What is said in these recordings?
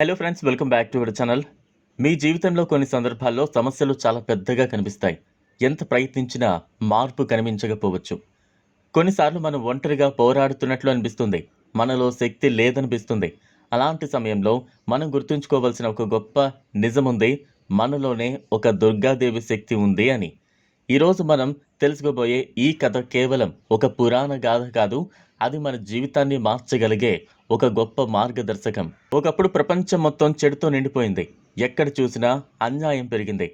Hello friends, welcome back to our channel. మీ జీవితంలో కొన్ని సందర్భాల్లో సమస్యలు చాలా పెద్దగా కనిపిస్తాయి. ఎంత ప్రయత్నించినా మార్పు కనిపించకపోవచ్చు. కొన్నిసార్లు మనం ఒంటరిగా పోరాడుతున్నట్లు అనిపిస్తుంది. మనలో శక్తి లేదనిపిస్తుంది. అలాంటి సమయంలో మనం గుర్తుంచుకోవాల్సిన ఒక గొప్ప నిజముంది. మనలోనే ఒక దుర్గాదేవి శక్తి ఉంది అని. ఈరోజు మనం తెలుసుకోబోయే ఈ కథ కేవలం ఒక పురాణ గాథ కాదు. అది మన జీవితాన్ని మార్చగలిగే ఒక గొప్ప మార్గదర్శకం. ఒకప్పుడు ప్రపంచం మొత్తం చెడుతో నిండిపోయింది. ఎక్కడ చూసినా అన్యాయం పెరిగింది.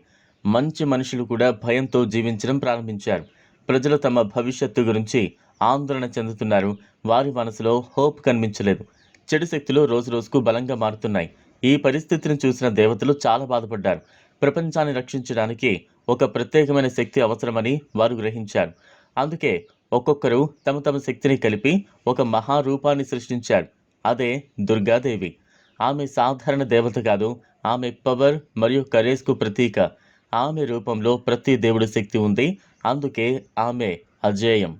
మంచి మనుషులు కూడా భయంతో జీవించడం ప్రారంభించారు. ప్రజలు తమ భవిష్యత్తు గురించి ఆందోళన చెందుతున్నారు. వారి మనసులో హోప్ కనిపించలేదు. చెడు శక్తులు రోజురోజుకు బలంగా మారుతున్నాయి. ఈ పరిస్థితిని చూసిన దేవతలు చాలా బాధపడ్డారు. ప్రపంచాన్ని రక్షించడానికి ఒక ప్రత్యేకమైన శక్తి అవసరమని వారు గ్రహించారు. అందుకే ఒక్కొక్కరు తమ తమ శక్తిని కలిపి ఒక మహారూపాన్ని సృష్టించారు. అదే దుర్గాదేవి. ఆమె సాధారణ దేవత కాదు. ఆమె పవర్ మరియు కరేజ్కు ప్రతీక. ఆమె రూపంలో ప్రతి దేవుడి శక్తి ఉంది. అందుకే ఆమె అజేయం.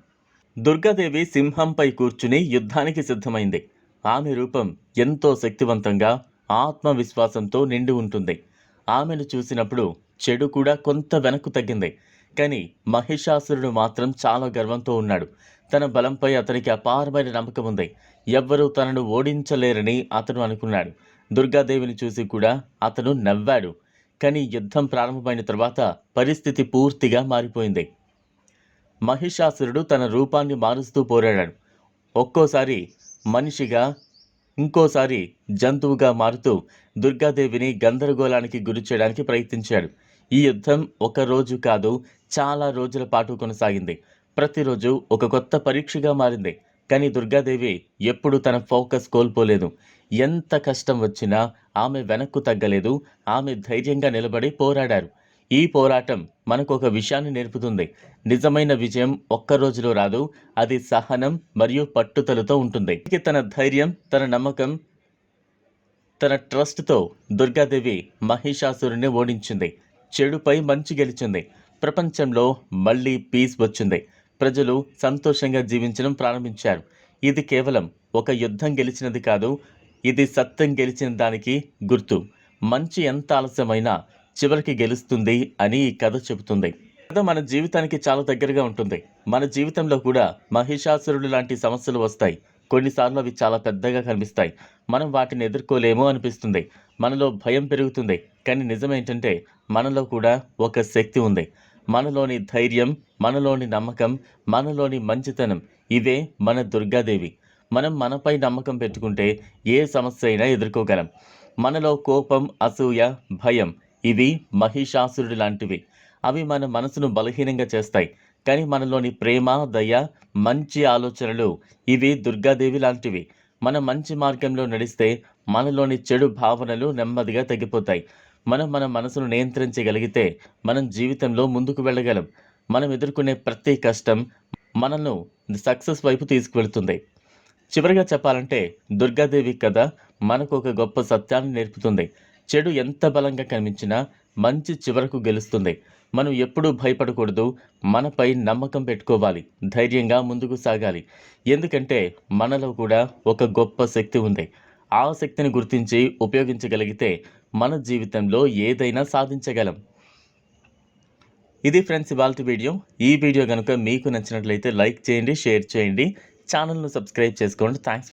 దుర్గాదేవి సింహంపై కూర్చుని యుద్ధానికి సిద్ధమైంది. ఆమె రూపం ఎంతో శక్తివంతంగా, ఆత్మవిశ్వాసంతో నిండి ఉంటుంది. ఆమెను చూసినప్పుడు చెడు కూడా కొంత వెనక్కు తగ్గింది. కానీ మహిషాసురుడు మాత్రం చాలా గర్వంతో ఉన్నాడు. తన బలంపై అతనికి అపారమైన నమ్మకం ఉంది. ఎవ్వరూ తనను ఓడించలేరని అతను అనుకున్నాడు. దుర్గాదేవిని చూసి కూడా అతను నవ్వాడు. కానీ యుద్ధం ప్రారంభమైన తర్వాత పరిస్థితి పూర్తిగా మారిపోయింది. మహిషాసురుడు తన రూపాన్ని మారుస్తూ పోరాడాడు. ఒక్కోసారి మనిషిగా, ఇంకోసారి జంతువుగా మారుతూ దుర్గాదేవిని గందరగోళానికి గురి చేయడానికి ప్రయత్నించాడు. ఈ యుద్ధం ఒక రోజు కాదు, చాలా రోజుల పాటు కొనసాగింది. ప్రతిరోజు ఒక కొత్త పరీక్షగా మారింది. కానీ దుర్గాదేవి ఎప్పుడూ తన ఫోకస్ కోల్పోలేదు. ఎంత కష్టం వచ్చినా ఆమె వెనక్కు తగ్గలేదు. ఆమె ధైర్యంగా నిలబడి పోరాడారు. ఈ పోరాటం మనకు ఒక విషయాన్ని నేర్పుతుంది. నిజమైన విజయం ఒక్క రోజులో రాదు. అది సహనం మరియు పట్టుదలతో ఉంటుంది. తన ధైర్యం, తన నమ్మకం, తన ట్రస్ట్తో దుర్గాదేవి మహిషాసురుని ఓడించింది. చెడుపై మంచి గెలిచింది. ప్రపంచంలో మళ్ళీ పీస్ వచ్చింది. ప్రజలు సంతోషంగా జీవించడం ప్రారంభించారు. ఇది కేవలం ఒక యుద్ధం గెలిచినది కాదు, ఇది సత్యం గెలిచిన దానికి గుర్తు. మంచి ఎంత ఆలస్యమైనా చివరికి గెలుస్తుంది అని ఈ కథ చెబుతుంది. కథ మన జీవితానికి చాలా దగ్గరగా ఉంటుంది. మన జీవితంలో కూడా మహిషాసురుడు లాంటి సమస్యలు వస్తాయి. కొన్నిసార్లు అవి చాలా పెద్దగా కనిపిస్తాయి. మనం వాటిని ఎదుర్కోలేమో అనిపిస్తుంది. మనలో భయం పెరుగుతుంది. కానీ నిజమేంటంటే మనలో కూడా ఒక శక్తి ఉంది. మనలోని ధైర్యం, మనలోని నమ్మకం, మనలోని మంచితనం, ఇవే మన దుర్గాదేవి. మనం మనపై నమ్మకం పెట్టుకుంటే ఏ సమస్య అయినా ఎదుర్కోగలం. మనలో కోపం, అసూయ, భయం, ఇవి మహిషాసురుడు లాంటివి. అవి మన మనసును బలహీనంగా చేస్తాయి. కానీ మనలోని ప్రేమ, దయ, మంచి ఆలోచనలు, ఇవి దుర్గాదేవి లాంటివి. మన మంచి మార్గంలో నడిస్తే మనలోని చెడు భావనలు నెమ్మదిగా తగ్గిపోతాయి. మనం మన మనసును నియంత్రించగలిగితే మనం జీవితంలో ముందుకు వెళ్ళగలం. మనం ఎదుర్కొనే ప్రతి కష్టం మనల్ని సక్సెస్ వైపు తీసుకువెళ్తుంది. చివరిగా చెప్పాలంటే దుర్గాదేవి కథ మనకు ఒక గొప్ప సత్యాన్ని నేర్పుతుంది. చెడు ఎంత బలంగా కనిపించినా మంచి చివరకు గెలుస్తుంది. మనం ఎప్పుడూ భయపడకూడదు. మనపై నమ్మకం పెట్టుకోవాలి. ధైర్యంగా ముందుకు సాగాలి. ఎందుకంటే మనలో కూడా ఒక గొప్ప శక్తి ఉంది. ఆ శక్తిని గుర్తించి ఉపయోగించగలిగితే మన జీవితంలో ఏదైనా సాధించగలం. ఇది ఫ్రెండ్స్ ఇవాల్టి వీడియో. ఈ వీడియో కనుక మీకు నచ్చినట్లయితే లైక్ చేయండి, షేర్ చేయండి, ఛానల్ను సబ్స్క్రైబ్ చేసుకోండి. థ్యాంక్స్.